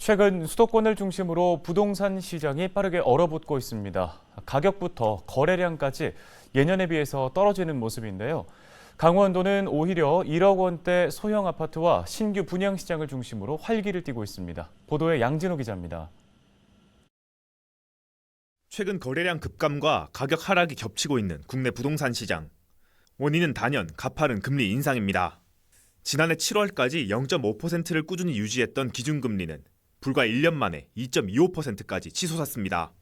최근 수도권을 중심으로 부동산 시장이 빠르게 얼어붙고 있습니다. 가격부터 거래량까지 예년에 비해서 떨어지는 모습인데요. 강원도는 오히려 1억 원대 소형 아파트와 신규 분양 시장을 중심으로 활기를 띠고 있습니다. 보도에 양진호 기자입니다. 최근 거래량 급감과 가격 하락이 겹치고 있는 국내 부동산 시장. 원인은 단연 가파른 금리 인상입니다. 지난해 7월까지 0.5%를 꾸준히 유지했던 기준금리는 불과 1년 만에 2.25%까지 치솟았습니다.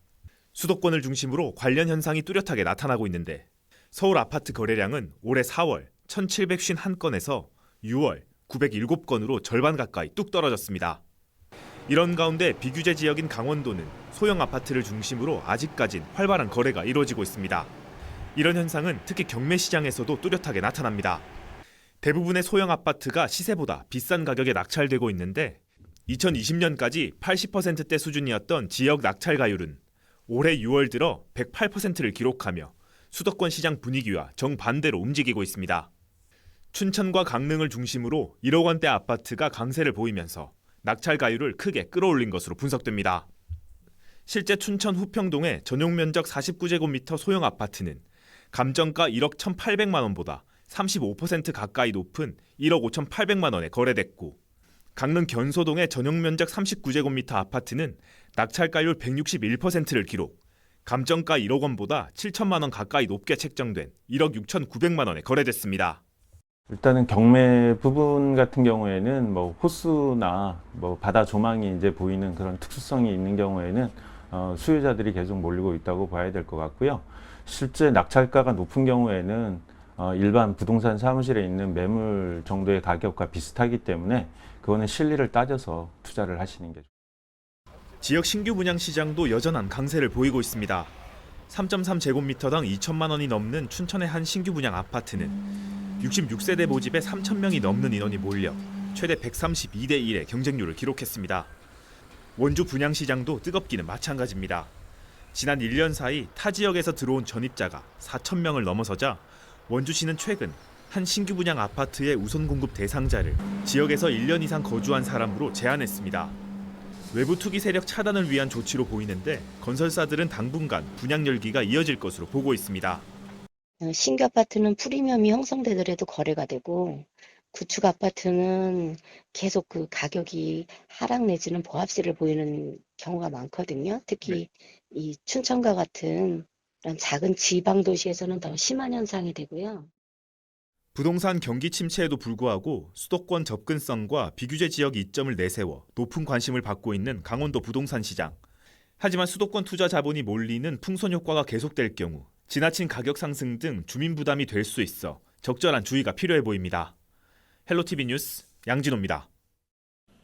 수도권을 중심으로 관련 현상이 뚜렷하게 나타나고 있는데 서울 아파트 거래량은 올해 4월 1,751건에서 6월 907건으로 절반 가까이 뚝 떨어졌습니다. 이런 가운데 비규제 지역인 강원도는 소형 아파트를 중심으로 아직까진 활발한 거래가 이루어지고 있습니다. 이런 현상은 특히 경매 시장에서도 뚜렷하게 나타납니다. 대부분의 소형 아파트가 시세보다 비싼 가격에 낙찰되고 있는데 2020년까지 80%대 수준이었던 지역 낙찰가율은 올해 6월 들어 108%를 기록하며 수도권 시장 분위기와 정반대로 움직이고 있습니다. 춘천과 강릉을 중심으로 1억 원대 아파트가 강세를 보이면서 낙찰가율을 크게 끌어올린 것으로 분석됩니다. 실제 춘천 후평동의 전용 면적 49제곱미터 소형 아파트는 감정가 1억 1,800만 원보다 35% 가까이 높은 1억 5,800만 원에 거래됐고 강릉 견소동의 전용 면적 39제곱미터 아파트는 낙찰가율 161%를 기록, 감정가 1억 원보다 7천만 원 가까이 높게 책정된 1억 6,900만 원에 거래됐습니다. 일단은 경매 부분 같은 경우에는 호수나 바다 조망이 이제 보이는 그런 특수성이 있는 경우에는 수요자들이 계속 몰리고 있다고 봐야 될 것 같고요. 실제 낙찰가가 높은 경우에는 일반 부동산 사무실에 있는 매물 정도의 가격과 비슷하기 때문에 그거는 실리를 따져서 투자를 하시는 게 좋습니다. 지역 신규 분양 시장도 여전한 강세를 보이고 있습니다. 3.3제곱미터당 2천만 원이 넘는 춘천의 한 신규 분양 아파트는 66세대 모집에 3,000명이 넘는 인원이 몰려 최대 132대 1의 경쟁률을 기록했습니다. 원주 분양 시장도 뜨겁기는 마찬가지입니다. 지난 1년 사이 타 지역에서 들어온 전입자가 4,000명을 넘어서자 원주시는 최근 한 신규 분양 아파트의 우선 공급 대상자를 지역에서 1년 이상 거주한 사람으로 제한했습니다. 외부 투기 세력 차단을 위한 조치로 보이는데 건설사들은 당분간 분양 열기가 이어질 것으로 보고 있습니다. 신규 아파트는 프리미엄이 형성되더라도 거래가 되고 구축 아파트는 계속 그 가격이 하락 내지는 보합세를 보이는 경우가 많거든요. 특히 이 춘천과 같은 이런 작은 지방 도시에서는 더 심한 현상이 되고요. 부동산 경기 침체에도 불구하고 수도권 접근성과 비규제 지역 이점을 내세워 높은 관심을 받고 있는 강원도 부동산 시장. 하지만 수도권 투자 자본이 몰리는 풍선 효과가 계속될 경우 지나친 가격 상승 등 주민 부담이 될 수 있어 적절한 주의가 필요해 보입니다. 헬로티비 뉴스 양진호입니다.